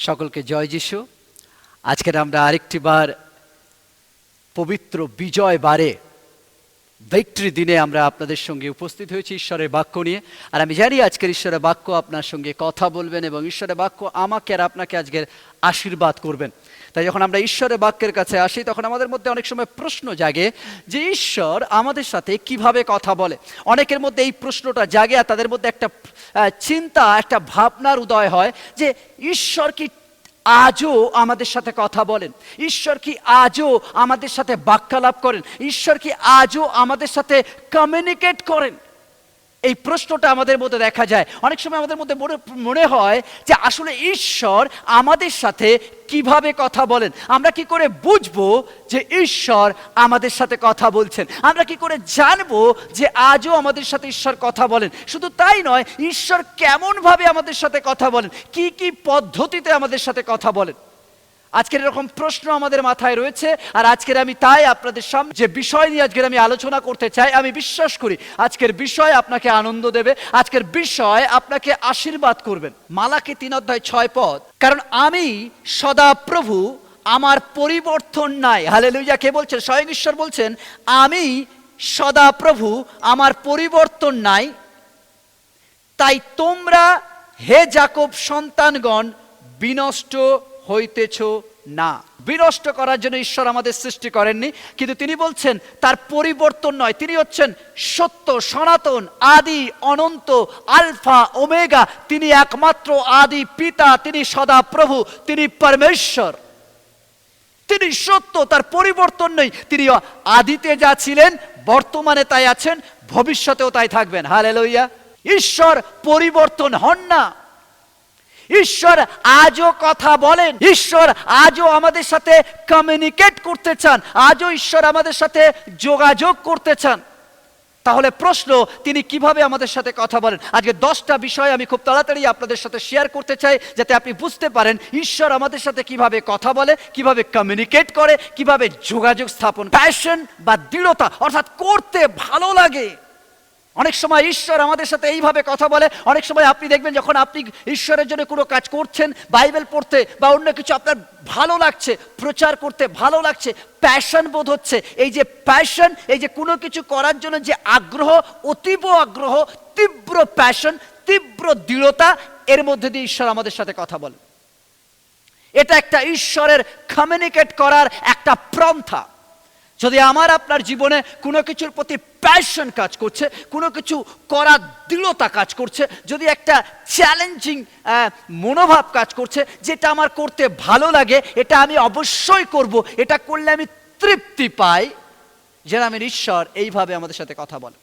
সকলকে জয় যিশু। আজকের আমরা আরেকটি বার পবিত্র বিজয় বারে ভিক্টরি দিনে আমরা আপনাদের সঙ্গে উপস্থিত হয়েছি ঈশ্বরের বাক্য নিয়ে। আর আমি জানি আজকের ঈশ্বরের বাক্য আপনার সঙ্গে কথা বলবেন এবং ঈশ্বরের বাক্য আমাকে আর আপনাকে আজকের আশীর্বাদ করবেন। তাই যখন আমরা ঈশ্বরের বাক্যের কাছে আসি তখন আমাদের মধ্যে অনেক সময় প্রশ্ন জাগে যে ঈশ্বর আমাদের সাথে কিভাবে কথা বলে। অনেকের মধ্যে এই প্রশ্নটা জাগে আর তাদের মধ্যে একটা চিন্তা, একটা ভাবনার উদয় হয় যে ঈশ্বর কি আজও আমাদের সাথে কথা বলেন, ঈশ্বর কি আজও আমাদের সাথে বাক্যালাপ করেন, ঈশ্বর কি আজও আমাদের সাথে কমিউনিকেট করেন। এই প্রশ্নটা আমাদের মধ্যে দেখা যায়। অনেক সময় আমাদের মধ্যে মনে হয় যে আসলে ঈশ্বর আমাদের সাথে কিভাবে কথা বলেন। আমরা কি করে বুঝবো যে ঈশ্বর আমাদের সাথে কথা বলছেন? আমরা কি করে জানবো যে আজও আমাদের সাথে ঈশ্বর কথা বলেন? শুধু তাই নয়, ঈশ্বর কেমন ভাবে আমাদের সাথে কথা বলেন, কি কি পদ্ধতিতে আমাদের সাথে কথা বলেন। আজকের এরকম প্রশ্ন আমাদের মাথায় রয়েছে। আর আজকের আমি তাই আপনাদের সামনে যে বিষয় নিয়ে আজকের আমি আলোচনা করতে চাই, আমি বিশ্বাস করি আজকের বিষয় আপনাকে আনন্দ দেবে, আজকের বিষয় আপনাকে আশীর্বাদ করবেন। মালাকি 3:6 কারণ আমি সদা প্রভু, আমার পরিবর্তন নাই। হালেলুয়া। কে বলছেন? স্বয়ং ঈশ্বর বলছেন, আমি সদা প্রভু, আমার পরিবর্তন নাই। তাই তোমরা হে যাকব সন্তানগণ বিনষ্ট হইতেছ না। বিনষ্ট করার জন্য ঈশ্বর আমাদের সৃষ্টি করেননি, কিন্তু তিনি বলছেন তার পরিবর্তন নয়। তিনি হচ্ছেন সত্য, সনাতন, আদি, অনন্ত, আলফা, ওমেগা। তিনি একমাত্র আদি পিতা, তিনি সদা প্রভু, তিনি পরমেশ্বর, তিনি সত্য, তার পরিবর্তন নেই। তিনি আদিতে যা ছিলেন, বর্তমানে তাই আছেন, ভবিষ্যতেও তাই থাকবেন। হালেলুয়া। ঈশ্বর পরিবর্তন হন না। ঈশ্বর আজও কথা বলেন, ঈশ্বর আজও আমাদের সাথে কমিউনিকেট করতে চান, আজও ঈশ্বর আমাদের সাথে যোগাযোগ করতে চান। তাহলে প্রশ্ন, তিনি কিভাবে আমাদের সাথে কথা বলেন? আজকে 10টা বিষয় আমি খুব তাড়াতাড়ি আপনাদের সাথে শেয়ার করতে চাই, যাতে আপনি বুঝতে পারেন ঈশ্বর আমাদের সাথে কিভাবে কথা বলে, কিভাবে কমিউনিকেট করে, কিভাবে যোগাযোগ স্থাপন। প্যাশন বা দৃঢ়তা, অর্থাৎ করতে ভালো লাগে। অনেক সময় ঈশ্বর আমাদের সাথে এইভাবে কথা বলে। অনেক সময় আপনি দেখবেন যখন আপনি ঈশ্বরের জন্য কোনো কাজ করছেন, বাইবেল পড়তে বা অন্য কিছু আপনার ভালো লাগছে, প্রচার করতে ভালো লাগছে, প্যাশন বোধ হচ্ছে। এই যে প্যাশন, এই যে কোনো কিছু করার জন্য যে আগ্রহ, অতীব আগ্রহ, তীব্র প্যাশন, তীব্র দৃঢ়তা, এর মধ্যে দিয়ে ঈশ্বর আমাদের সাথে কথা বলে। এটা একটা ঈশ্বরের কমিউনিকেট করার একটা পন্থা। যদি আমার আপনার জীবনে কোনো কিছুর প্রতি প্যাশন কাজ করছে, কোনো কিছু করার দৃঢ়তা কাজ করছে, যদি একটা চ্যালেঞ্জিং মনোভাব কাজ করছে, যেটা আমার করতে ভালো লাগে, এটা আমি অবশ্যই করব, এটা করলে আমি তৃপ্তি পাই, যেন আমি ঈশ্বর এইভাবে আমাদের সাথে কথা বলে।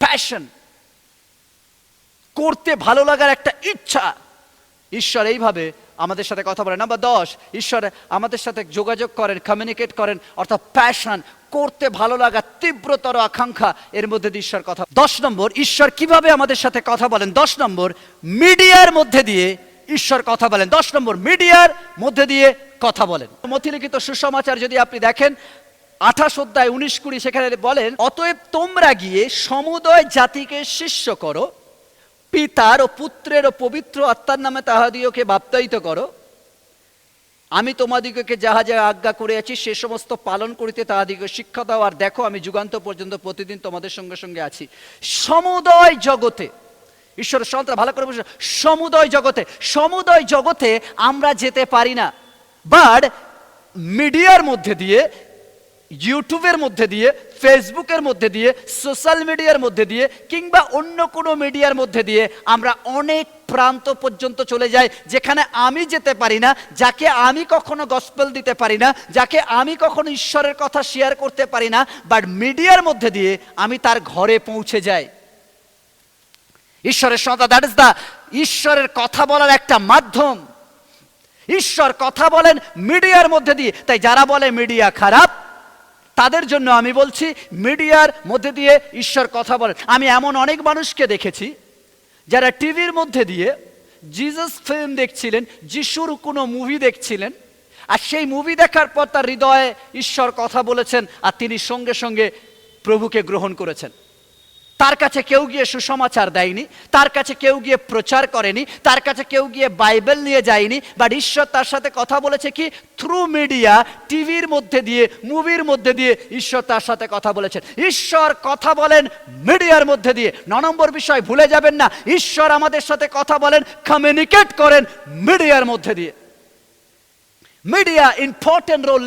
প্যাশন, করতে ভালো লাগার একটা ইচ্ছা, ঈশ্বর এইভাবে আমাদের সাথে কথা বলেন। নাম্বার 10, ঈশ্বর আমাদের সাথে যোগাযোগ করেন, কমিউনিকেট করেন, অর্থাৎ প্যাশন, করতে ভালো লাগা, তীব্রতর আকাঙ্ক্ষা, এর মধ্যে দিয়ে ঈশ্বর কথা। 10 নম্বর, ঈশ্বর কিভাবে আমাদের সাথে কথা বলেন? 10 নম্বর, মিডিয়ার মধ্যে দিয়ে ঈশ্বর কথা বলেন। 10 নম্বর, মিডিয়ার মধ্যে দিয়ে কথা বলেন। মথিলিখিত সুসমাচার যদি আপনি দেখেন 28:19-20, সেখানে বলেন, অতএব তোমরা গিয়ে সমুদয় জাতিকে শিষ্য করো, পিতার ও পুত্রের ও পবিত্র আত্মার নামে তাহাদিওকে বাপ্তায়িত করো। আমি তোমাদিগকে যাহা যাহা আজ্ঞা করিয়াছি সে সমস্ত পালন করিতে তাহাদিগকে শিক্ষা দাও। আর দেখো, আমি যুগান্ত পর্যন্ত প্রতিদিন তোমাদের সঙ্গে সঙ্গে আছি। সমুদয় জগতে ঈশ্বরের সন্তান, ভালো করে বুঝুন, সমুদয় জগতে, সমুদয় জগতে আমরা যেতে পারি না, বাট মিডিয়ার মধ্যে দিয়ে, ইউটিউবের মধ্যে দিয়ে, ফেসবুকের মধ্যে দিয়ে, সোশ্যাল মিডিয়ার মধ্যে দিয়ে, কিংবা অন্য কোনো মিডিয়ার মধ্যে দিয়ে আমরা অনেক প্রান্ত পর্যন্ত চলে যাই, যেখানে আমি যেতে পারি না, যাকে আমি কখনো গসপেল দিতে পারি না, যাকে আমি কখনো ঈশ্বরের কথা শেয়ার করতে পারি না, বাট মিডিয়ার মধ্যে দিয়ে আমি তার ঘরে পৌঁছে যাই। ঈশ্বরের সন্তান, দ্যাট ইজ দ্য ঈশ্বরের কথা বলার একটা মাধ্যম। ঈশ্বর কথা বলেন মিডিয়ার মধ্যে দিয়ে। তাই যারা বলে মিডিয়া খারাপ, তাদের জন্য আমি বলছি, মিডিয়ার মধ্যে দিয়ে ঈশ্বর কথা বলেন। আমি এমন অনেক মানুষকে দেখেছি যারা টিভির মধ্যে দিয়ে জিসাস ফিল্ম দেখছিলেন, যিশুর কোনো মুভি দেখছিলেন, আর সেই মুভি দেখার পর তার হৃদয়ে ঈশ্বর কথা বলেছেন, আর তিনি সঙ্গে সঙ্গে প্রভুকে গ্রহণ করেছেন। তার কাছে কেউ গিয়ে সুসমাচার দেয়নি, তার কাছে কেউ গিয়ে প্রচার করেনি, তার কাছে কেউ গিয়ে বাইবেল নিয়ে যায়নি, বাট ঈশ্বর তার সাথে কথা বলেছে কি? থ্রু মিডিয়া, টিভির মধ্যে দিয়ে, মুভির মধ্যে দিয়ে ঈশ্বর তার সাথে কথা বলেছেন। ঈশ্বর কথা বলেন মিডিয়ার মধ্যে দিয়ে। 9 নম্বর বিষয় ভুলে যাবেন না, ঈশ্বর আমাদের সাথে কথা বলেন, কমিউনিকেট করেন মিডিয়ার মধ্যে দিয়ে। মিডিয়া ইম্পর্টেন্ট রোল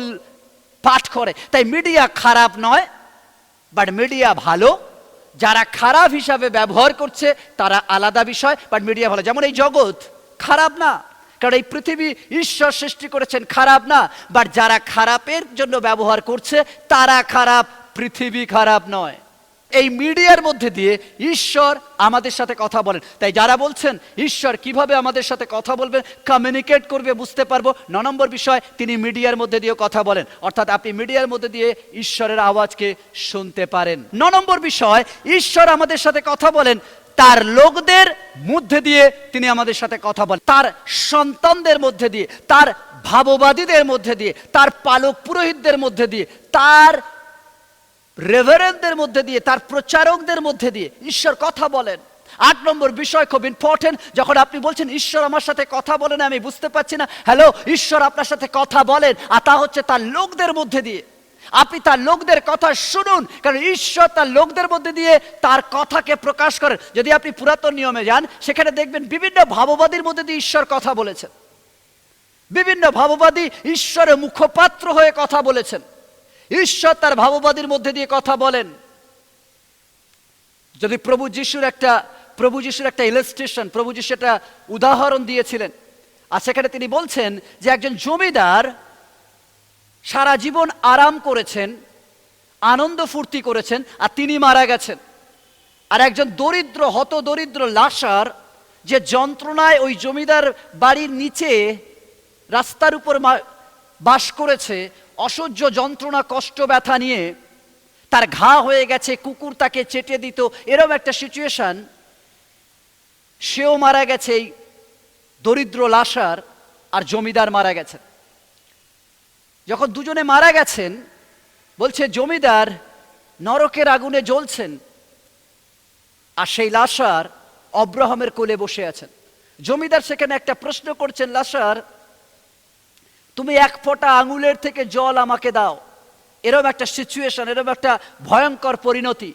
পাঠ করে। তাই মিডিয়া খারাপ নয়, বাট মিডিয়া ভালো। যারা খারাপ হিসাবে ব্যবহার করছে তারা আলাদা বিষয়, বাট মিডিয়া ভালো। যেমন এই জগৎ খারাপ না, কারণ এই পৃথিবী ঈশ্বর সৃষ্টি করেছেন, খারাপ না, বাট যারা খারাপের জন্য ব্যবহার করছে তারা খারাপ, পৃথিবী খারাপ নয়। এই মিডিয়ার মধ্যে দিয়ে ঈশ্বর আমাদের সাথে কথা বলেন। তাই যারা বলছেন ঈশ্বর কিভাবে আমাদের সাথে কথা বলবেন, কমিউনিকেট করবে, বুঝতে পারবো, 9 নম্বর বিষয়, তিনি মিডিয়ার মধ্যে দিয়ে কথা বলেন। অর্থাৎ আপনি মিডিয়ার মধ্যে দিয়ে ঈশ্বরের আওয়াজকে শুনতে পারেন। 9 নম্বর বিষয়, ঈশ্বর আমাদের সাথে কথা বলেন তার লোকদের মধ্যে দিয়ে। তিনি আমাদের সাথে কথা বলেন তার সন্তানদের মধ্যে দিয়ে, তার ভাববাদীদের মধ্যে দিয়ে, তার পালক পুরোহিতদের মধ্যে দিয়ে, তার রেভারেন্টদের মধ্যে দিয়ে, তার প্রচারকদের মধ্যে দিয়ে ঈশ্বর কথা বলেন। 8 নম্বর বিষয় খুব ইম্পর্টেন্ট, যখন আপনি বলছেন ঈশ্বর আমার সাথে কথা বলেন, আমি বুঝতে পারছি না, হ্যালো, ঈশ্বর আপনার সাথে কথা বলেন, আর তা হচ্ছে তার লোকদের মধ্যে দিয়ে। আপনি তার লোকদের কথা শুনুন, কারণ ঈশ্বর তার লোকদের মধ্যে দিয়ে তার কথাকে প্রকাশ করেন। যদি আপনি পুরাতন নিয়মে যান, সেখানে দেখবেন বিভিন্ন ভাববাদীর মধ্যে দিয়ে ঈশ্বর কথা বলেছেন। বিভিন্ন ভাববাদী ঈশ্বরের মুখপাত্র হয়ে কথা বলেছেন। ঈশ্বর তার ভাববাদীর মধ্যে দিয়ে কথা বলেন। যদি প্রভু যিশুর একটা ইলাস্ট্রেশন, প্রভু যিশু একটা উদাহরণ দিয়েছিলেন, আর সেখানে তিনি বলছেন যে একজন জমিদার সারা জীবন আরাম করেছেন, আনন্দ ফুর্তি করেছেন, আর তিনি মারা গেছেন। আর একজন দরিদ্র, হতদরিদ্র লাশার, যে যন্ত্রণায় ওই জমিদার বাড়ির নিচে রাস্তার উপর বাস করেছে, অসহ্য যন্ত্রণা, কষ্ট, ব্যথা নিয়ে, তার ঘা হয়ে গেছে, কুকুর তাকে চেটে দিত, এরকম একটা সিচুয়েশন, সেও মারা গেছে, এই দরিদ্র লাশার, আর জমিদার মারা গেছেন। যখন দুজনে মারা গেছেন, বলছে জমিদার নরকের আগুনে জ্বলছেন, আর সেই লাশার অব্রাহামের কোলে বসে আছেন। জমিদার সেখানে একটা প্রশ্ন করছেন, লাশার, তুমি 1 ফোঁটা আঙুলের থেকে জল আমাকে দাও। এরকম একটা সিচুয়েশন, এরকম একটা ভয়ঙ্কর পরিণতি।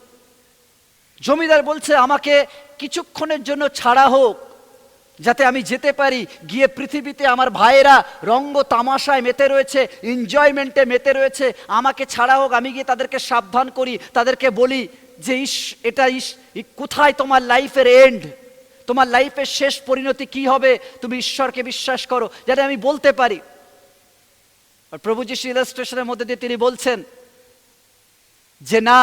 জমিদার বলছে আমাকে কিছুক্ষণের জন্য ছাড়া হোক, যাতে আমি যেতে পারি, গিয়ে পৃথিবীতে আমার ভাইয়েরা রঙ্গ তামাশায় মেতে রয়েছে, এনজয়মেন্টে মেতে রয়েছে, আমাকে ছাড়া হোক, আমি গিয়ে তাদেরকে সাবধান করি, তাদেরকে বলি যে এটা কোথায় তোমার লাইফের এন্ড, তোমার লাইফের শেষ পরিণতি কি হবে, তুমি ঈশ্বরকে বিশ্বাস করো, যাতে আমি বলতে পারি। আর প্রভু যিশু ইলাস্ট্রেশনের মধ্যে দিয়ে তিনি বলছেন যে না,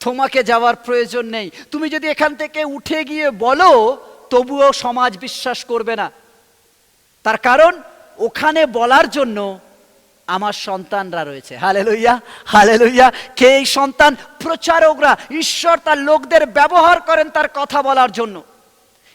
তোমাকে যাওয়ার প্রয়োজন নেই, তুমি যদি এখান থেকে উঠে গিয়ে বলো তবুও সমাজ বিশ্বাস করবে না। তার কারণ ওখানে বলার জন্য আমার সন্তানরা রয়েছে। Hallelujah, hallelujah. কে এই সন্তান? প্রচারকরা। ঈশ্বর তার লোকদের ব্যবহার করেন তার কথা বলার জন্য।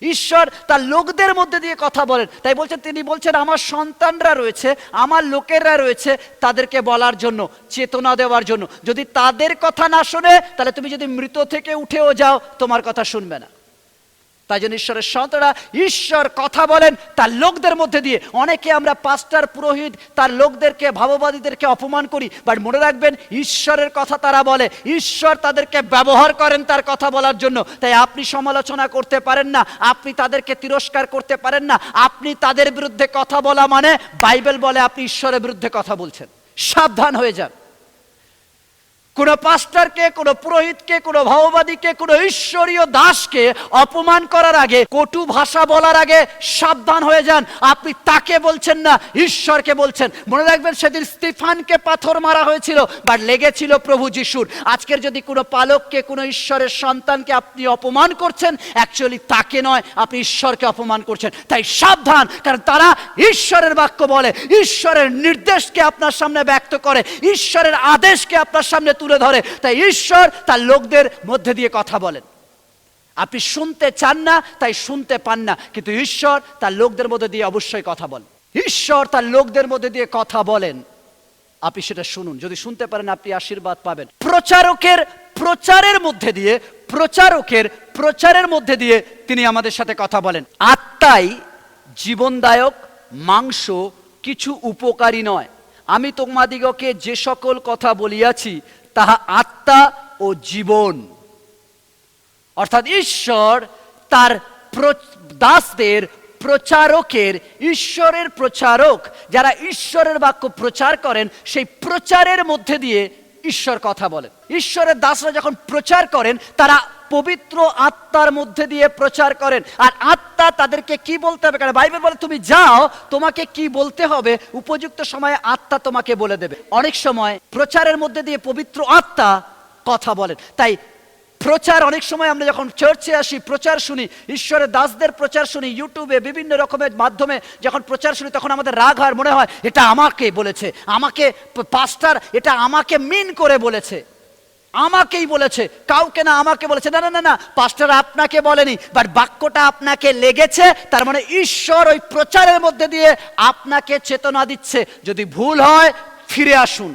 ঈশ্বর তার লোকদের মধ্যে দিয়ে কথা বলেন। তাই বলছেন, তিনি বলছেন আমার সন্তানরা রয়েছে, আমার লোকেরা রয়েছে, তাদেরকে বলার জন্য, চেতনা দেওয়ার জন্য। যদি তাদের কথা না শোনে, তাহলে তুমি যদি মৃত থেকে উঠেও যাও, তোমার কথা শুনবে না। তাই জন্য ঈশ্বরের সন্তানরা, ঈশ্বর কথা বলেন তার লোকদের মধ্যে দিয়ে। অনেকে আমরা পাস্টার, পুরোহিত, তার লোকদেরকে, ভাববাদীদেরকে অপমান করি, বাট মনে রাখবেন ঈশ্বরের কথা তারা বলে, ঈশ্বর তাদেরকে ব্যবহার করেন তার কথা বলার জন্য। তাই আপনি সমালোচনা করতে পারেন না, আপনি তাদেরকে তিরস্কার করতে পারেন না। আপনি তাদের বিরুদ্ধে কথা বলা মানে বাইবেল বলে আপনি ঈশ্বরের বিরুদ্ধে কথা বলছেন। সাবধান হয়ে যান। কোনো পাস্টারকে, কোনো পুরোহিতকে, কোনো ভাববাদীকে, কোনো ঈশ্বরীয় দাসকে অপমান করার আগে, কটু ভাষা বলার আগে সাবধান হয়ে যান। আপনি তাকে বলছেন না, ঈশ্বরকে বলছেন। মনে রাখবেন সেদিন স্তিফানকে পাথর মারা হয়েছিল, বাট লেগেছিল প্রভু যিশুর। আজকের যদি কোনো পালককে, কোনো ঈশ্বরের সন্তানকে আপনি অপমান করছেন, অ্যাকচুয়ালি তাকে নয়, আপনি ঈশ্বরকে অপমান করছেন। তাই সাবধান, কারণ তারা ঈশ্বরের বাক্য বলে, ঈশ্বরের নির্দেশকে আপনার সামনে ব্যক্ত করে, ঈশ্বরের আদেশকে আপনার সামনে তুলে ধরে। তাই ঈশ্বর তার লোকদের মধ্যে দিয়ে কথা বলেন। আপনি শুনতে চান না, তাই শুনতে পান না, কিন্তু ঈশ্বর তার লোকদের মধ্যে দিয়ে অবশ্যই কথা বলেন। ঈশ্বর তার লোকদের মধ্যে দিয়ে কথা বলেন, আপনি সেটা শুনুন। যদি শুনতে পারেন, আপনি আশীর্বাদ পাবেন। প্রচারকের প্রচারের মধ্যে দিয়ে, প্রচারকের প্রচারের মধ্যে দিয়ে তিনি আমাদের সাথে কথা বলেন। আত্মাই জীবনদায়ক, মাংস কিছু উপকারী নয়। আমি তোমাদিগকে যে সকল কথা বলিয়াছি তাহা আত্মা ও জীবন। অর্থাৎ ঈশ্বর তার দাসদের, প্রচারকের, ঈশ্বরের প্রচারক যারা ঈশ্বরের বাক্য প্রচার করেন, সেই প্রচারের মধ্যে দিয়ে ঈশ্বর কথা বলেন। ঈশ্বরের দাসরা যখন প্রচার করেন তারা পবিত্র আত্মার মধ্যে দিয়ে প্রচার করেন। আর আত্মা তাদেরকে কি বলতে হবে, কারণ বাইবেল বলে তুমি যাও, তোমাকে কি বলতে হবে উপযুক্ত সময়ে আত্মা তোমাকে বলে দেবে। অনেক সময় প্রচারের মধ্যে দিয়ে পবিত্র আত্মা কথা বলেন। তাই প্রচার, অনেক সময় আমরা যখন চার্চে আসি প্রচার শুনি, ঈশ্বরের দাসদের প্রচার শুনি, ইউটিউবে বিভিন্ন রকমের মাধ্যমে যখন প্রচার শুনি, তখন আমাদের রাগ হয়, মনে হয় এটা আমাকে বলেছে, আমাকে পাস্টার এটা আমাকে মিন করে বলেছে, আমাকেই বলেছে, কাউকে না আমাকে বলেছে। না না না না, পাস্টার আপনাকে বলেনি, বাট বাক্যটা আপনাকে লেগেছে, তার মানে ঈশ্বর ওই প্রচারের মধ্যে দিয়ে আপনাকে চেতনা দিচ্ছে। যদি ভুল হয় ফিরে আসুন,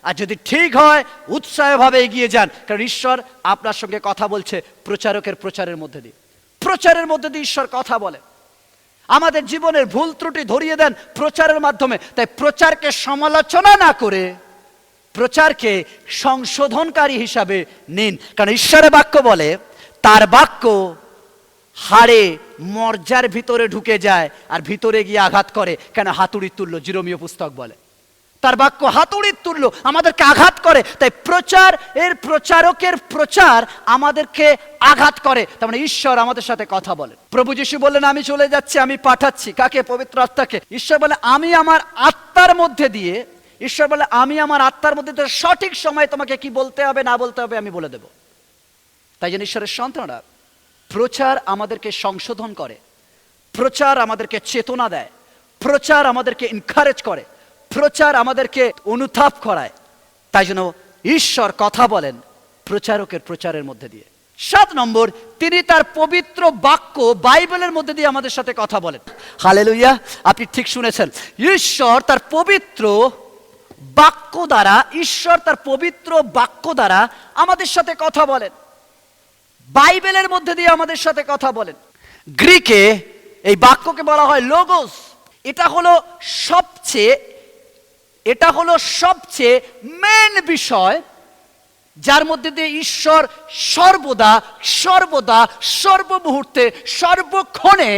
আর যদি ঠিক হয় উৎসাহভাবে এগিয়ে যান, কারণ ঈশ্বর আপনার সঙ্গে কথা বলছে প্রচারকের প্রচারের মধ্যে দিয়ে। প্রচারের মধ্যে দিয়ে ঈশ্বর কথা বলে, আমাদের জীবনের ভুল ত্রুটি ধরিয়ে দেন প্রচারের মাধ্যমে। তাই প্রচারকে সমালোচনা না করে প্রচারকে সংশোধনকারী হিসাবে নিন, কারণ ঈশ্বরের বাক্য বলে তার বাক্য হাড়ে মর্যার ভিতরে ঢুকে যায় আর ভিতরে গিয়ে আঘাত করে, কেন হাতুড়ির তুল্য, জিরোমীয় পুস্তক বলে। তার বাক্য হাতুড়ির তুল্য, আমাদেরকে আঘাত করে। তাই প্রচার এর প্রচারকের প্রচার আমাদেরকে আঘাত করে, তার মানে ঈশ্বর আমাদের সাথে কথা বলে। প্রভু যিশু বললেন আমি চলে যাচ্ছি, আমি পাঠাচ্ছি কাকে? পবিত্র আত্মাকে। ঈশ্বর বলে আমি আমার আত্মার মধ্যে দিয়ে, ঈশ্বর বলে আমি আমার আত্মার মধ্যে দিয়ে সঠিক সময় তোমাকে কি বলতে হবে না বলতে হবে আমি বলে দেব। তাই জন্য ঈশ্বরের সন্তানরা, প্রচার আমাদেরকে সংশোধন করে, প্রচার আমাদেরকে চেতনা দেয়, প্রচার আমাদেরকে এনকারেজ করে, প্রচার আমাদেরকে অনুতাপ করায়। তাই জন্য ঈশ্বর কথা বলেন প্রচারকের প্রচারের মধ্যে দিয়ে। 7 নম্বর, তিনি তার পবিত্র বাক্য বাইবেলের মধ্যে দিয়ে আমাদের সাথে কথা বলেন। হালেলুয়া, আপনি ঠিক শুনেছেন। ঈশ্বর তার পবিত্র বাক্য দ্বারা, ঈশ্বর তার পবিত্র বাক্য দ্বারা আমাদের সাথে কথা বলেন, বাইবেলের মধ্যে দিয়ে আমাদের সাথে কথা বলেন। গ্রিকে এই বাক্যকে বলা হয় লোগোস। এটা হলো সবচেয়ে মেন বিষয়, যার মধ্যে দিয়ে ঈশ্বর সর্বদা সর্বদা সর্বমুহূর্তে সর্বক্ষণে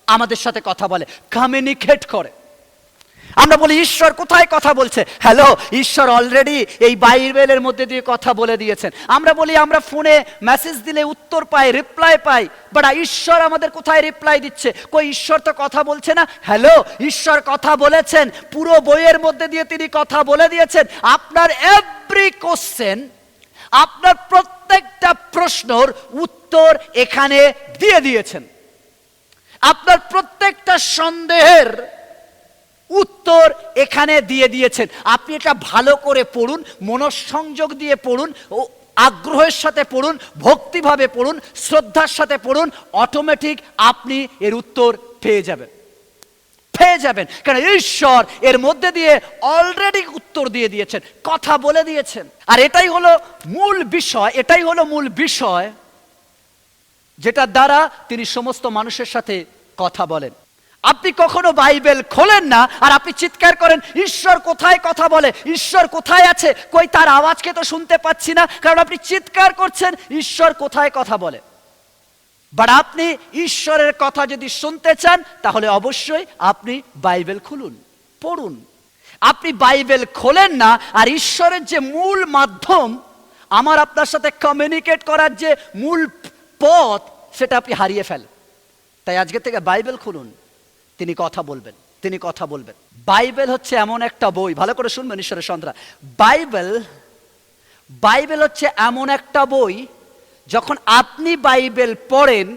আমাদের সাথে কথা বলে, কমিউনিকেট করে। আমরা বলি ঈশ্বর কোথায় কথা বলছে? হ্যালো, ঈশ্বর অলরেডি এই বাইবেলের মধ্যে দিয়ে কথা বলে দিয়েছেন। আমরা বলি আমরা ফোনে মেসেজ দিলে উত্তর পাই, রিপ্লাই পাই, বাট ঈশ্বর আমাদের কোথায় রিপ্লাই দিচ্ছে? কই ঈশ্বর তো কথা বলছে না। হ্যালো, ঈশ্বর কথা বলেছেন, পুরো বইয়ের মধ্যে দিয়ে তিনি কথা বলে দিয়েছেন। আপনার এভরি কোশ্চেন, আপনার প্রত্যেকটা প্রশ্নের উত্তর এখানে দিয়ে দিয়েছেন। আপনার প্রত্যেকটা সন্দেহের উত্তর এখানে দিয়ে দিয়েছেন। আপনি এটা ভালো করে পড়ুন, মনোসংযোগ দিয়ে পড়ুন, ও আগ্রহের সাথে পড়ুন, ভক্তিভাবে পড়ুন, শ্রদ্ধার সাথে পড়ুন, অটোমেটিক আপনি এর উত্তর পেয়ে যাবেন। কারণ ঈশ্বর এর মধ্যে দিয়ে অলরেডি উত্তর দিয়ে দিয়েছেন, কথা বলে দিয়েছেন। আর এটাই হলো মূল বিষয়, যেটা দ্বারা তিনি সমস্ত মানুষের সাথে কথা বলেন। আপনি কখনো বাইবেল খোলেন না আর আপনি চিৎকার করেন ঈশ্বর কোথায় কথা বলে, ঈশ্বর কোথায় আছে, কই তার আওয়াজকে তো শুনতে পাচ্ছি না, কারণ আপনি চিৎকার করছেন ঈশ্বর কোথায় কথা বলে। বাট আপনি ঈশ্বরের কথা যদি শুনতে চান তাহলে অবশ্যই আপনি বাইবেল খুলুন, পড়ুন। আপনি বাইবেল খোলেন না আর ঈশ্বরের যে মূল মাধ্যম আমার আপনার সাথে কমিউনিকেট করার যে মূল পথ, সেটা আপনি হারিয়ে ফেলেন। তাই আজকে থেকে বাইবেল খুলুন, তিনি কথা বলবেন। বাইবেল হচ্ছে এমন একটা বই, ভালো করে শুনবেন ঈশ্বরের সন্তানরা, বাইবেল হচ্ছে এমন একটা বই, যখন আপনি বাইবেল পড়েন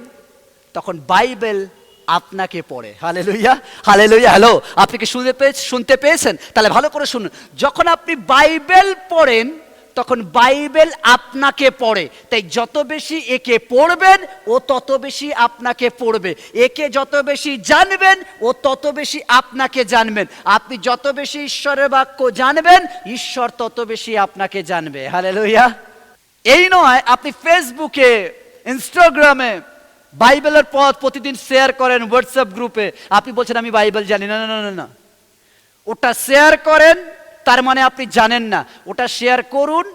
তখন বাইবেল আপনাকে পড়ে। Hallelujah, hallelujah. হ্যালো, আপনি কি শুনতে পেয়েছেন? তাহলে ভালো করে শুনুন। যখন আপনি বাইবেল পড়েন তখন বাইবেল আপনাকে পড়ে। তাই যত বেশি একে পড়বেন ও তত বেশি আপনাকে পড়বে। একে যত বেশি জানবেন ও তত বেশি আপনাকে জানবেন। আপনি যত বেশি ঈশ্বরের বাক্য জানবেন, ঈশ্বর তত বেশি আপনাকে জানবে। হালেলুয়া। এই নয় আপনি ফেসবুকে, ইনস্টাগ্রামে বাইবেলের পথ প্রতিদিন শেয়ার করেন হোয়াটসঅ্যাপ গ্রুপে, আপনি বলছেন আমি বাইবেল জানি না। না না না না, ওটা শেয়ার করেন তার মানে আপনি জানেন না। ওটা শেয়ার করুন,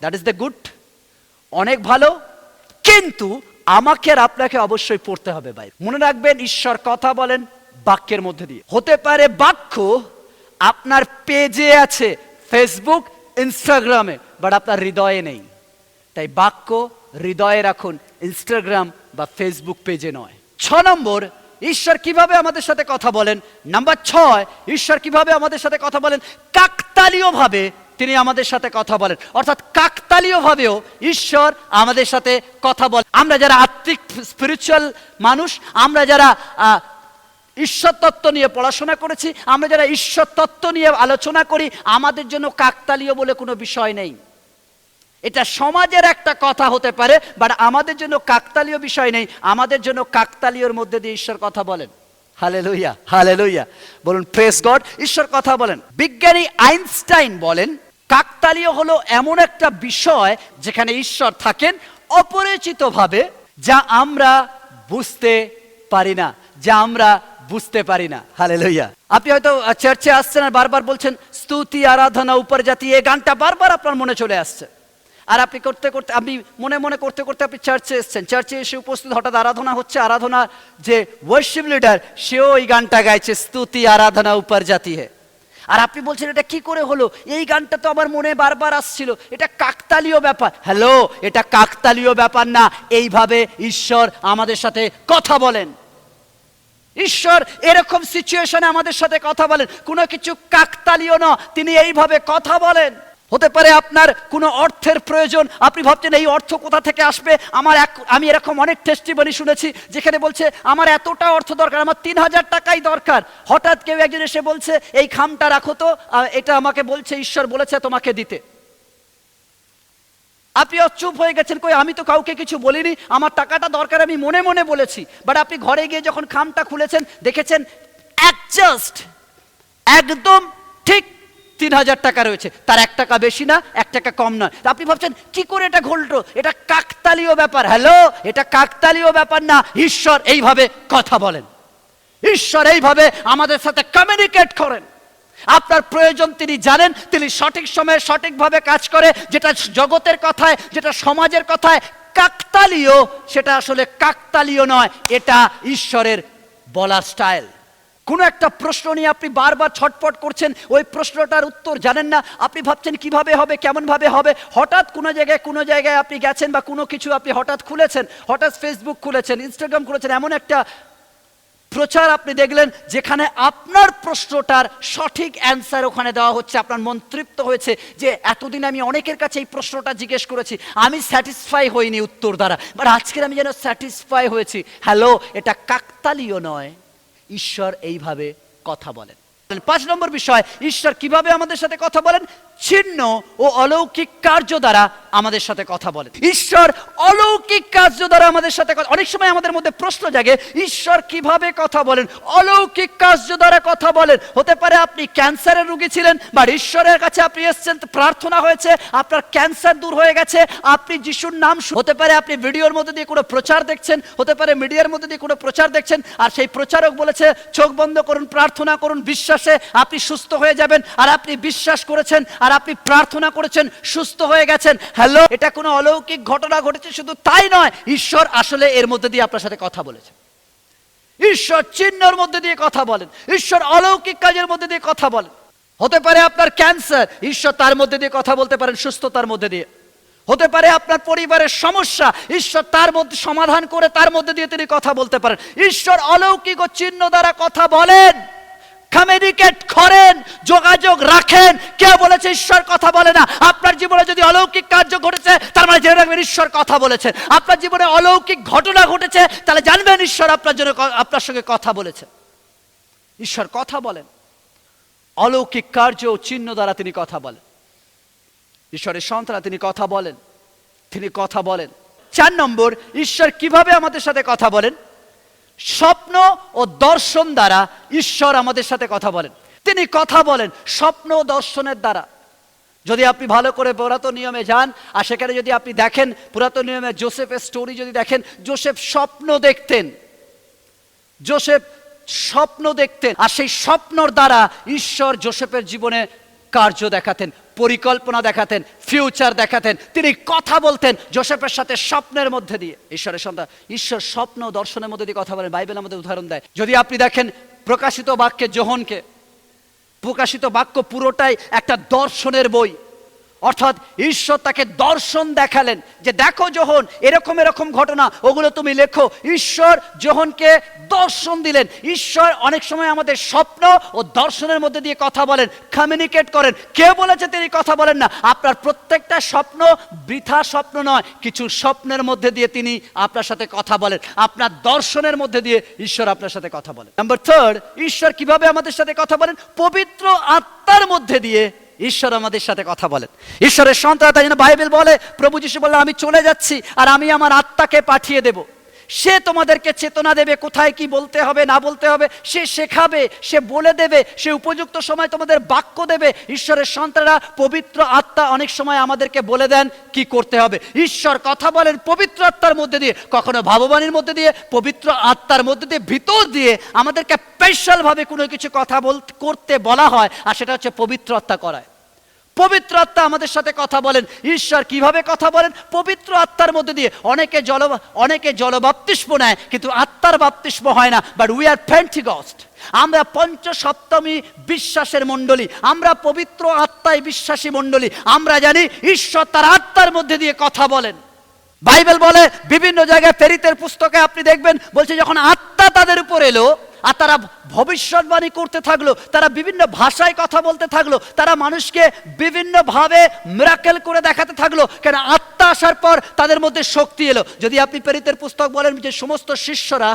দ্যাট ইজ দ্য গুড, অনেক ভালো, কিন্তু আমাকে আর আপনাকে অবশ্যই পড়তে হবে বাইবেল। মনে রাখবেন, ঈশ্বর কথা বলেন বাক্যের মধ্যে দিয়ে। হতে পারে বাক্য আপনার পেজে আছে, ফেসবুক, ইনস্টাগ্রামে, বাট আপনার হৃদয়ে নেই। তাই বাক্য হৃদয়ে রাখুন, ইনস্টাগ্রাম বা ফেসবুক পেজে নয়। 6 নম্বর, ঈশ্বর কিভাবে আমাদের সাথে কথা বলেন। নাম্বার 6, ঈশ্বর কিভাবে আমাদের সাথে কথা বলেন। কাকতালীয় ভাবে তিনি আমাদের সাথে কথা বলেন, অর্থাৎ কাকতালীয় ভাবেও ঈশ্বর আমাদের সাথে কথা বলেন। আমরা যারা আত্মিক স্পিরিচুয়াল মানুষ, আমরা যারা ঈশ্বর তত্ত্ব নিয়ে পড়াশোনা করেছি, আমরা যারা ঈশ্বর তত্ত্ব নিয়ে আলোচনা করি, আমাদের জন্য কাকতালীয় বলে কোনো বিষয় নেই। এটা সমাজের একটা কথা হতে পারে, বাট আমাদের জন্য কাকতালীয় বিষয় নেই। আমাদের জন্য কাকতালীয়র মধ্যে দিয়ে ঈশ্বর কথা বলেন। হালেলুয়া, হালেলুয়া, বলুন প্রেজ গড। ঈশ্বর কথা বলেন। বিজ্ঞানী আইনস্টাইন বলেন, কাকতালীয় হলো এমন একটা বিষয় যেখানে ঈশ্বর থাকেন অপরিচিত ভাবে, যা আমরা বুঝতে পারি না, যা আমরা বুঝতে পারি না। হালেলুয়া। আপনি হয়তো চার্চে আসছেন আর বারবার বলছেন স্তুতি আরাধনা উপর জাতি, এই গানটা বারবার আপনার মনে চলে আসছে। আর আপনি করতে করতে, আপনি মনে মনে করতে করতে আপনি চার্চে এসছেন, চার্চে এসে উপস্থিত, হঠাৎ আরাধনা হচ্ছে, আরাধনার যে ওয়ার্শিপ লিডার সেও এই গানটা গাইছে, স্তুতি আরাধনা উপর জাতি হে। আর আপনি বলছেন এটা কি করে হলো, এই গানটা তো আমার মনে বারবার আসছিল, এটা কাকতালীয় ব্যাপার। হ্যালো, এটা কাকতালীয় ব্যাপার না। এইভাবে ঈশ্বর আমাদের সাথে কথা বলেন। ঈশ্বর এরকম সিচুয়েশনে আমাদের সাথে কথা বলেন, কোনো কিছু কাকতালীয় না, তিনি এইভাবে কথা বলেন। হতে পারে আপনার কোনো অর্থের প্রয়োজন, আপনি ভাবছেন এই অর্থ কোথা থেকে আসবে। আমি এরকম অনেক টেস্টিমনি শুনেছি যেখানে বলছে আমার এতটা অর্থ দরকার, আমার 3000 টাকাই দরকার। হঠাৎ কেউ একজন এসে বলছে এই খামটা রাখো তো, এটা আমাকে বলছে ঈশ্বর বলেছে তোমাকে দিতে। আপনিও চুপ হয়ে গেছেন, কই আমি তো কাউকে কিছু বলিনি, আমার টাকাটা দরকার আমি মনে মনে বলেছি। বাট আপনি ঘরে গিয়ে যখন খামটা খুলেছেন দেখেছেন অ্যাডজাস্ট একদম ঠিক 3000 টাকা রয়েছে, তার 1 টাকা বেশি না, 1 টাকা কম নয়। আপনি ভাবছেন কি করে এটা ঘটলো, এটা কাকতালীয় ব্যাপার। হ্যালো, এটা কাকতালীয় ব্যাপার না। ঈশ্বর এইভাবে কথা বলেন, ঈশ্বর এইভাবে আমাদের সাথে কমিউনিকেট করেন। আপনার প্রয়োজন তিনি জানেন, তিনি সঠিক সময়ে সঠিকভাবে কাজ করে। যেটা জগতের কথায়, যেটা সমাজের কথায় কাকতালীয়, সেটা আসলে কাকতালীয় নয়, এটা ঈশ্বরের বলার স্টাইল। কোনো একটা প্রশ্ন নিয়ে আপনি বারবার ছটফট করছেন, ওই প্রশ্নটার উত্তর জানেন না, আপনি ভাবছেন কিভাবে হবে, কেমন ভাবে হবে। হঠাৎ কোনো জায়গায় আপনি গেছেন বা কোনো কিছু আপনি হঠাৎ খুলেছেন, হঠাৎ ফেসবুক খুলেছেন, ইনস্টাগ্রাম খুলেছেন, এমন একটা প্রচার আপনি দেখলেন যেখানে আপনার প্রশ্নটার সঠিক অ্যান্সার ওখানে দেওয়া হচ্ছে। আপনার মন তৃপ্ত হয়েছে যে এতদিন আমি অনেকের কাছে এই প্রশ্নটা জিজ্ঞেস করেছি, আমি স্যাটিসফাই হইনি উত্তর দ্বারা, বাট আজকের আমি যেন স্যাটিসফাই হয়েছি। হ্যালো, এটা কাকতালীয় নয়, ঈশ্বর এইভাবে কথা বলেন। 5 নম্বর বিষয়, ঈশ্বর কিভাবে আমাদের সাথে কথা বলেন। চিহ্ন ও অলৌকিক কার্য দ্বারা আমাদের সাথে কথা বলেন। ঈশ্বর অলৌকিক কার্য দ্বারা আমাদের সাথে কথা। অনেক সময় আমাদের মধ্যে প্রশ্ন জাগে, ঈশ্বর কিভাবে কথা বলেন, অলৌকিক কার্য দ্বারা কথা বলেন। হতে পারে আপনি ক্যান্সারের রোগী ছিলেন, বা ঈশ্বরের কাছে আপনি এসেছেন, প্রার্থনা হয়েছে, আপনার ক্যান্সার দূর হয়ে গেছে, আপনি যিশুর নাম। হতে পারে আপনি ভিডিওর মধ্যে দিয়ে কোনো প্রচার দেখছেন, হতে পারে মিডিয়ার মধ্যে দিয়ে কোনো প্রচার দেখছেন, আর সেই প্রচারক বলেছে চোখ বন্ধ করুন, প্রার্থনা করুন, বিশ্বাসে আপনি সুস্থ হয়ে যাবেন। আর আপনি বিশ্বাস করেছেন, আর আপনি প্রার্থনা করেছেন, সুস্থ হয়ে গেছেন। হ্যালো, এটা কোনো অলৌকিক ঘটনা ঘটেছে শুধু তাই নয়, ঈশ্বর আসলে এর মধ্যে দিয়ে আপনার সাথে কথা বলেছে। ঈশ্বর চিহ্নের মধ্যে দিয়ে কথা বলেন, ঈশ্বর অলৌকিক কাজের মধ্যে দিয়ে কথা বলেন। হতে পারে আপনার ক্যান্সার, ঈশ্বর তার মধ্যে দিয়ে কথা বলতে পারেন, সুস্থতার মধ্যে দিয়ে। হতে পারে আপনার পরিবারের সমস্যা, ঈশ্বর তার মধ্যে সমাধান করে তার মধ্যে দিয়ে তিনি কথা বলতে পারেন। ঈশ্বর অলৌকিক ও চিহ্ন দ্বারা কথা বলেন, কমিউনিকেট করেন, যোগাযোগ রাখেন। কে বলেছে ঈশ্বর কথা বলে না? আপনার জীবনে যদি অলৌকিক কার্য ঘটেছে, তার মানে জেনে রাখবেন ঈশ্বর কথা বলেছেন। আপনার জীবনে অলৌকিক ঘটনা ঘটেছে, তাহলে জানবেন ঈশ্বর আপনার জন্য, আপনার সঙ্গে কথা বলেছে। ঈশ্বর কথা বলেন, অলৌকিক কার্য ও চিহ্ন দ্বারা তিনি কথা বলেন। ঈশ্বরের সন্তান, তিনি কথা বলেন, তিনি কথা বলেন। 4 নম্বর, ঈশ্বর কিভাবে আমাদের সাথে কথা বলেন। স্বপ্ন ও দর্শন দ্বারা ঈশ্বর আমাদের সাথে কথা বলেন। তিনি কথা বলেন স্বপ্ন ও দর্শনের দ্বারা। যদি আপনি ভালো করে পুরাতন নিয়মে যান আর সেখানে যদি আপনি দেখেন পুরাতন নিয়মে জোসেফের স্টোরি যদি দেখেন, জোসেফ স্বপ্ন দেখতেন, জোসেফ স্বপ্ন দেখতেন আর সেই স্বপ্নর দ্বারা ঈশ্বর জোসেফের জীবনে কার্য দেখাতেন, পরিকল্পনা দেখাতেন, ফিউচার দেখাতেন। তিনি কথা বলতেন জোসেফের সাথে স্বপ্নের মধ্যে দিয়ে। ঈশ্বরের সন্তান, ঈশ্বর স্বপ্ন দর্শনের মধ্যে দিয়ে কথা বলেন। বাইবেল আমাদের উদাহরণ দেয়। যদি আপনি দেখেন প্রকাশিত বাক্যে যোহনকে, প্রকাশিত বাক্য পুরোটাই একটা দর্শনের বই, অর্থাৎ ঈশ্বর তাকে দর্শন দেখালেন যে দেখো যোহন, এরকম এরকম ঘটনা, ওগুলো তুমি লেখো। ঈশ্বর যোহনকে দর্শন দিলেন। ঈশ্বর অনেক সময় আমাদের স্বপ্ন ও দর্শনের মধ্যে দিয়ে কথা বলেন, কমিউনিকেট করেন। কেউ বলেছে তিনি কথা বলেন না? আপনার প্রত্যেকটা স্বপ্ন বৃথা স্বপ্ন নয়, কিছু স্বপ্নের মধ্যে দিয়ে তিনি আপনার সাথে কথা বলেন, আপনার দর্শনের মধ্যে দিয়ে ঈশ্বর আপনার সাথে কথা বলেন। নাম্বার 3, ঈশ্বর কিভাবে আমাদের সাথে কথা বলেন? পবিত্র আত্মার মধ্যে দিয়ে ঈশ্বর আমাদের সাথে কথা বলেন। ঈশ্বরের সন্তান, তাই জন্য বাইবেল বলে, প্রভু যিশু বললেন আমি চলে যাচ্ছি আর আমি আমার আত্মাকে পাঠিয়ে দেব। সে তোমাদেরকে চেতনা দেবে, কোথায় কি বলতে হবে না বলতে হবে সে শেখাবে, সে বলে দেবে, সে উপযুক্ত সময় তোমাদের বাক্য দেবে। ঈশ্বরের সন্তানরা পবিত্র আত্মা অনেক সময় আমাদেরকে বলে দেন কি করতে হবে। ঈশ্বর কথা বলেন পবিত্র আত্মার মধ্যে দিয়ে, কখনো ভাববাণীর মধ্যে দিয়ে, পবিত্র আত্মার মধ্যে দিয়ে, ভিতর দিয়ে আমাদেরকে স্পেশাল ভাবে কোনো কিছু কথা করতে বলা হয়, আর সেটা হচ্ছে পবিত্র আত্মা করায়। পবিত্র আত্মা আমাদের সাথে কথা বলেন। ঈশ্বর কিভাবে কথা বলেন? পবিত্র আত্মার মধ্যে দিয়ে। অনেকে জলবাপ্তিস্ম নেয় কিন্তু আত্মার বাপ্তিস্ম হয় না। বাট উই আর পেন্টিকস্ট, আমরা পঞ্চসপ্তমী বিশ্বাসের মণ্ডলী, আমরা পবিত্র আত্মায় বিশ্বাসী মণ্ডলী। আমরা জানি ঈশ্বর তার আত্মার মধ্যে দিয়ে কথা বলেন। বাইবেল বলে বিভিন্ন জায়গায়, প্রেরিতের পুস্তকে আপনি দেখবেন বলছে যখন আত্মা তাদের উপর এলো আর তারা ভবিষ্যৎবাণী করতে থাকলো, তারা বিভিন্ন ভাষায় কথা বলতে থাকলো, তারা মানুষকে বিভিন্নভাবে মিরাকেল করে দেখাতে থাকলো। কেন? আত্মা আসার পর তাদের মধ্যে শক্তি এলো। যদি আপনি প্রেরিতের পুস্তক বলেন যে সমস্ত শিষ্যরা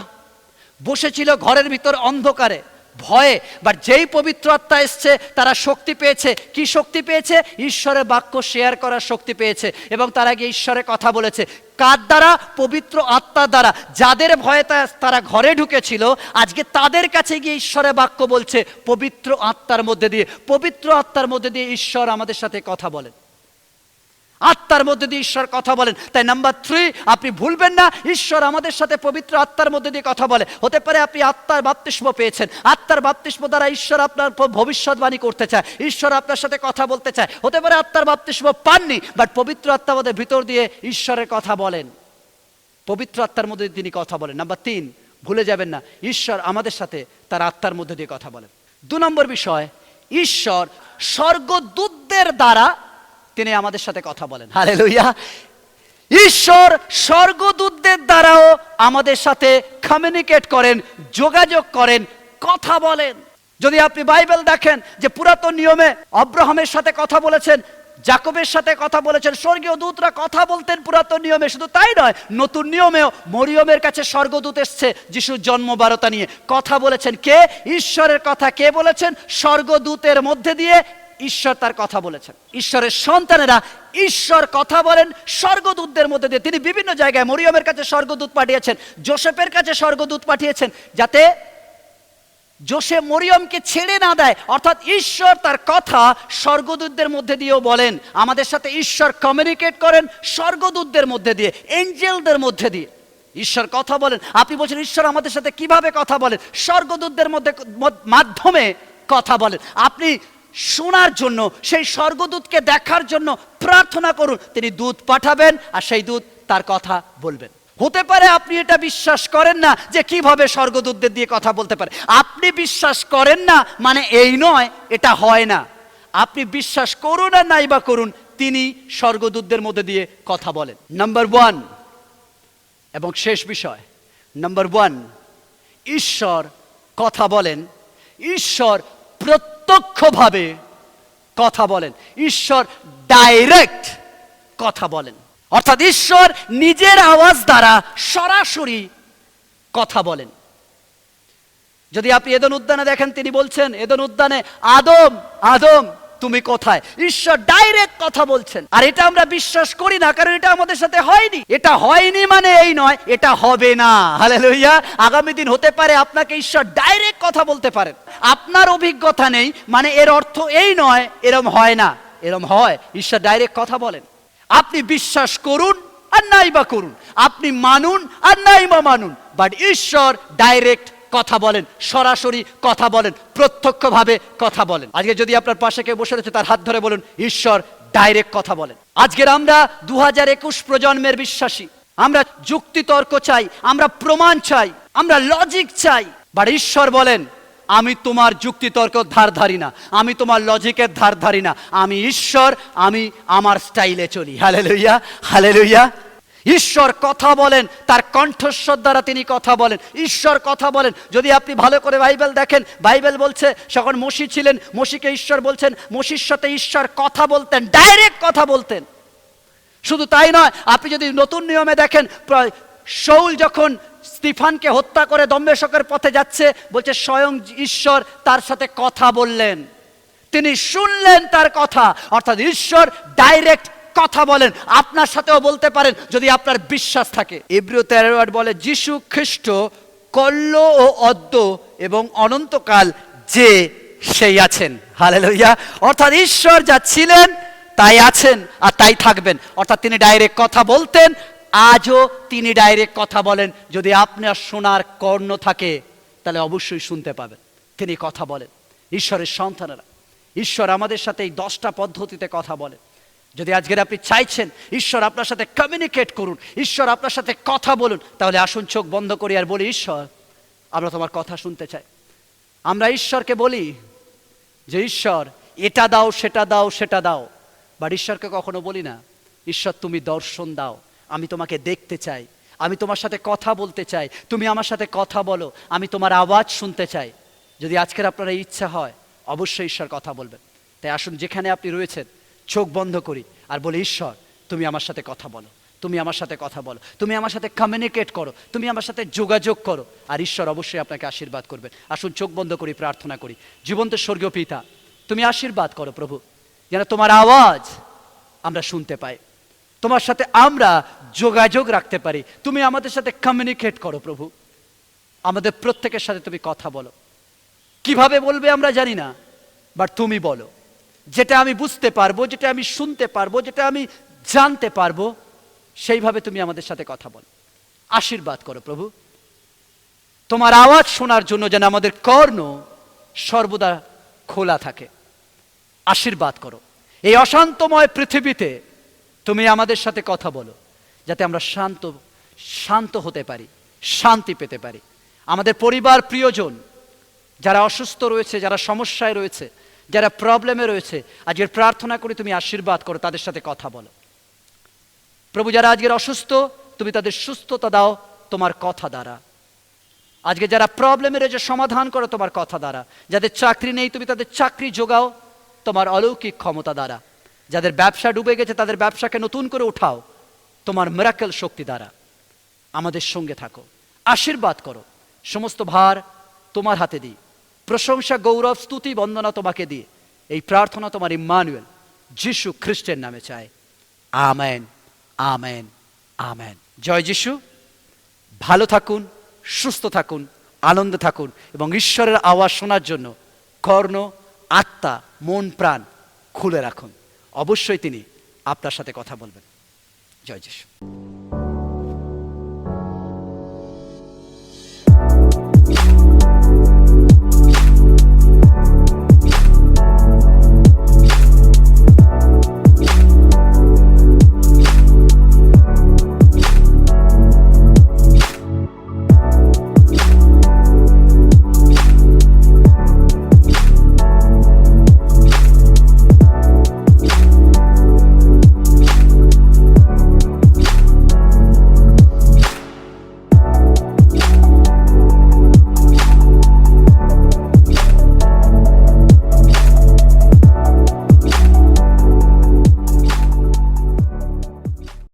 বসেছিল ঘরের ভিতর অন্ধকারে ভয়ে, বাট যেই পবিত্র আত্মা এসছে তারা শক্তি পেয়েছে। কি শক্তি পেয়েছে? ঈশ্বরের বাক্য শেয়ার করার শক্তি পেয়েছে এবং তারা গিয়ে ঈশ্বরের কথা বলেছে। কার দ্বারা? পবিত্র আত্মার দ্বারা। যাদের ভয়ে তারা ঘরে ঢুকেছিল, আজকে তাদের কাছে গিয়ে ঈশ্বরের বাক্য বলছে পবিত্র আত্মার মধ্যে দিয়ে। পবিত্র আত্মার মধ্যে দিয়ে ঈশ্বর আমাদের সাথে কথা বলেন, আত্মার মধ্যে দিয়ে ঈশ্বর কথা বলেন। তাই নাম্বার 3, আপনি ভুলবেন না ঈশ্বর আমাদের সাথে পবিত্র আত্মার মধ্যে দিয়ে কথা বলে। হতে পারে আপনি আত্মার বাপ্তিস্ম পেয়েছেন, আত্মার বাপ্তিস্ম দ্বারা ঈশ্বর আপনার ভবিষ্যৎবাণী করতে চায়, ঈশ্বর আপনার সাথে কথা বলতে চায়। হতে পারে আত্মার বাপ্তিস্ম পাননি, বাট পবিত্র আত্মা আমাদের ভিতর দিয়ে ঈশ্বরের কথা বলেন, পবিত্র আত্মার মধ্যে দিয়ে তিনি কথা বলেন। নাম্বার 3, ভুলে যাবেন না ঈশ্বর আমাদের সাথে তার আত্মার মধ্যে দিয়ে কথা বলেন। 2 নম্বর বিষয়, ঈশ্বর স্বর্গদূতদের দ্বারা তিনি আমাদের সাথে কথা বলেন। হালেলুয়া! ঈশ্বর স্বর্গদূতদের দ্বারাও আমাদের সাথে কমিউনিকেট করেন, যোগাযোগ করেন, কথা বলেন। যদি আপনি বাইবেল দেখেন যে পুরাতন নিয়মে আব্রাহামের সাথে কথা বলেছেন, যাকবের সাথে কথা বলেছেন, স্বর্গীয় দূতরা কথা বলতেন পুরাতন নিয়মে। শুধু তাই নয়, নতুন নিয়মেও মরিয়মের কাছে স্বর্গদূত এসছে যিশুর জন্ম বারতা নিয়ে, কথা বলেছেন। কে? ঈশ্বরের কথা কে বলেছেন? স্বর্গদূতের মধ্যে দিয়ে ঈশ্বর তার কথা বলেছেন। ঈশ্বরের সন্তানেরা ঈশ্বর কথা বলেন স্বর্গদূতদের মধ্যে দিয়ে। তিনি বিভিন্ন জায়গায় মরিয়মের কাছে স্বর্গদূত পাঠিয়েছেন, যোসেফের কাছে স্বর্গদূত পাঠিয়েছেন, যাতে যোসেফ মরিয়মকে ছেড়ে না দেয়। অর্থাৎ ঈশ্বর তার কথা স্বর্গদূতদের মধ্যে দিয়েও বলেন। আমাদের সাথে ঈশ্বর কমিউনিকেট করেন স্বর্গদূতদের মধ্যে দিয়ে, এঞ্জেলদের মধ্যে দিয়ে ঈশ্বর কথা বলেন। আপনি বলছেন ঈশ্বর আমাদের সাথে কিভাবে কথা বলেন? স্বর্গদূতদের মাধ্যমে কথা বলেন। আপনি শোনার জন্য, সেই স্বর্গদূতকে দেখার জন্য প্রার্থনা করুন, তিনি দূত পাঠাবেন আর সেই দূত তার কথা বলবেন। হতে পারে আপনি এটা বিশ্বাস করেন না যে কিভাবে স্বর্গদূতদের দিয়ে কথা বলতে পারে। আপনি বিশ্বাস করেন না মানে এই নয় এটা হয় না। আপনি বিশ্বাস করুন আর নাই বা করুন, তিনি স্বর্গদূতদের মধ্যে দিয়ে কথা বলেন। নাম্বার 1 এবং শেষ বিষয়, নাম্বার 1, ঈশ্বর কথা বলেন, ঈশ্বর প্রত্যক্ষভাবে কথা বলেন, ঈশ্বর ডাইরেক্ট কথা বলেন। অর্থাৎ ঈশ্বর নিজের আওয়াজ দ্বারা সরাসরি কথা বলেন। যদি আপনি এদেন উদ্যানে দেখেন, তিনি বলছেন এদেন উদ্যানে, আদম আদম তুমি কোথায়? ঈশ্বর ডাইরেক্ট কথা বলছেন। আর এটা আমরা বিশ্বাস করি না, কারণ এটা আমাদের সাথে হয়নি। এটা হয়নি মানে এই নয় এটা হবে না। হালেলুয়া! আগামী দিন হতে পারে আপনাকে ঈশ্বর ডাইরেক্ট কথা বলতে পারেন। আপনার অভিজ্ঞতা নেই মানে এর অর্থ এই নয় এরকম হয় না। এরম হয়, ঈশ্বর ডাইরেক্ট কথা বলেন। আপনি বিশ্বাস করুন আর নাই বা করুন, আপনি মানুন আর নাই বা মানুন, বাট ঈশ্বর ডাইরেক্ট কথা বলেন, সরাসরি কথা বলেন, প্রত্যক্ষভাবে কথা বলেন। আজকে যদি আপনার পাশে কেউ বসে রয়েছে, তার হাত ধরে বলুন, ঈশ্বর ডাইরেক্ট কথা বলেন। আজকের আমরা 2021 প্রজন্মের বিশ্বাসী। আমরা যুক্তি তর্ক চাই, আমরা প্রমাণ চাই, আমরা লজিক চাই, বাট ঈশ্বর বলেন, আমি তোমার যুক্তি তর্ক ধার ধারি না, আমি তোমার লজিকের ধার ধারি না, আমি ঈশ্বর, আমি আমার স্টাইলে চলি। Hallelujah, hallelujah. ঈশ্বর কথা বলেন, তার কণ্ঠস্বর দ্বারা তিনি কথা বলেন। ঈশ্বর কথা বলেন। যদি আপনি ভালো করে বাইবেল দেখেন, বাইবেল বলছে যখন মসি ছিলেন, মসিকে ঈশ্বর বলছেন, মসির সাথে ঈশ্বর কথা বলতেন, ডাইরেক্ট কথা বলতেন। শুধু তাই নয়, আপনি যদি নতুন নিয়মে দেখেন, শাউল যখন স্তিফানকে হত্যা করে দম্বেশকের পথে যাচ্ছে, বলছে স্বয়ং ঈশ্বর তার সাথে কথা বললেন, তিনি শুনলেন তার কথা। অর্থাৎ ঈশ্বর ডাইরেক্ট কথা বলেন, আপনার সাথেও বলতে পারেন যদি আপনার বিশ্বাস থাকে। ইব্রিয় 13 বলে, যিশু খ্রিস্ট কল্য ও অদ্য এবং অনন্তকাল যে সেই আছেন। হালেলুয়া। অর্থাৎ ঈশ্বর যা ছিলেন তাই আছেন আর তাই থাকবেন। অর্থাৎ তিনি ডাইরেক্ট কথা বলতেন, আজও তিনি ডাইরেক্ট কথা বলেন। যদি আপনার শোনার কর্ণ থাকে, তাহলে অবশ্যই শুনতে পাবেন। তিনি কথা বলেন। ঈশ্বরের সন্তানেরা, ঈশ্বর আমাদের সাথে এই 10টা পদ্ধতিতে কথা বলেন। যদি আজকের আপনি চাইছেন ঈশ্বর আপনার সাথে কমিউনিকেট করুন, ঈশ্বর আপনার সাথে কথা বলুন, তাহলে আসুন চোখ বন্ধ করি আর বলি, ঈশ্বর আমরা তোমার কথা শুনতে চাই। আমরা ঈশ্বরকে বলি যে ঈশ্বর এটা দাও, সেটা দাও, সেটা দাও, বাট ঈশ্বরকে কখনো বলি না, ঈশ্বর তুমি দর্শন দাও, আমি তোমাকে দেখতে চাই, আমি তোমার সাথে কথা বলতে চাই, তুমি আমার সাথে কথা বলো, আমি তোমার আওয়াজ শুনতে চাই। যদি আজকের আপনার এই ইচ্ছা হয়, অবশ্যই ঈশ্বর কথা বলবেন। তাই আসুন যেখানে আপনি রয়েছেন, চোখ বন্ধ করি আর বলি, ঈশ্বর তুমি আমার সাথে কথা বলো, তুমি আমার সাথে কথা বলো, তুমি আমার সাথে কমিউনিকেট করো, তুমি আমার সাথে যোগাযোগ করো, আর ঈশ্বর অবশ্যই আপনাকে আশীর্বাদ করবেন। আসুন চোখ বন্ধ করি, প্রার্থনা করি। জীবন্ত স্বর্গীয় পিতা, তুমি আশীর্বাদ করো প্রভু, যেন তোমার আওয়াজ আমরা শুনতে পাই, তোমার সাথে আমরা যোগাযোগ রাখতে পারি। তুমি আমাদের সাথে কমিউনিকেট করো প্রভু, আমাদের প্রত্যেকের সাথে তুমি কথা বলো। কিভাবে বলবে আমরা জানি না, বাট তুমি বলো। যেটা আমি বুঝতে পারবো, যেটা আমি শুনতে পারবো, যেটা আমি জানতে পারবো, সেইভাবে তুমি আমাদের সাথে কথা বলো। আশীর্বাদ করো প্রভু, তোমার আওয়াজ শোনার জন্য যেন আমাদের কর্ণ সর্বদা খোলা থাকে। আশীর্বাদ করো এই অশান্তময় পৃথিবীতে, তুমি আমাদের সাথে কথা বলো, যাতে আমরা শান্ত হতে পারি, শান্তি পেতে পারি। আমাদের পরিবার, প্রিয়জন যারা অসুস্থ রয়েছে, যারা সমস্যায় রয়েছে, যারা প্রবলেমে রয়েছে, আজকের প্রার্থনা করি তুমি আশীর্বাদ করো, তাদের সাথে কথা বলো প্রভু। যারা আজকের অসুস্থ, তুমি তাদের সুস্থতা দাও তোমার কথা দ্বারা। আজকে যারা প্রবলেমে রয়েছে, সমাধান করো তোমার কথা দ্বারা। যাদের চাকরি নেই, তুমি তাদের চাকরি যোগাও তোমার অলৌকিক ক্ষমতা দ্বারা। যাদের ব্যবসা ডুবে গেছে, তাদের ব্যবসাকে নতুন করে উঠাও তোমার মিরাকেল শক্তি দ্বারা। আমাদের সঙ্গে থাকো, আশীর্বাদ করো। সমস্ত ভার তোমার হাতে দিই, প্রশংসা, গৌরব, স্তুতি, বন্দনা তোমাকে দিয়ে এই প্রার্থনা তোমার ইম্মানুয়েল যিশু খ্রিস্টের নামে চাই। Amen, amen, amen. জয় যিশু। ভালো থাকুন, সুস্থ থাকুন, আনন্দে থাকুন এবং ঈশ্বরের আওয়াজ শোনার জন্য কর্ণ, আত্মা, মন, প্রাণ খুলে রাখুন। অবশ্যই তিনি আপনার সাথে কথা বলবেন। জয় যিশু।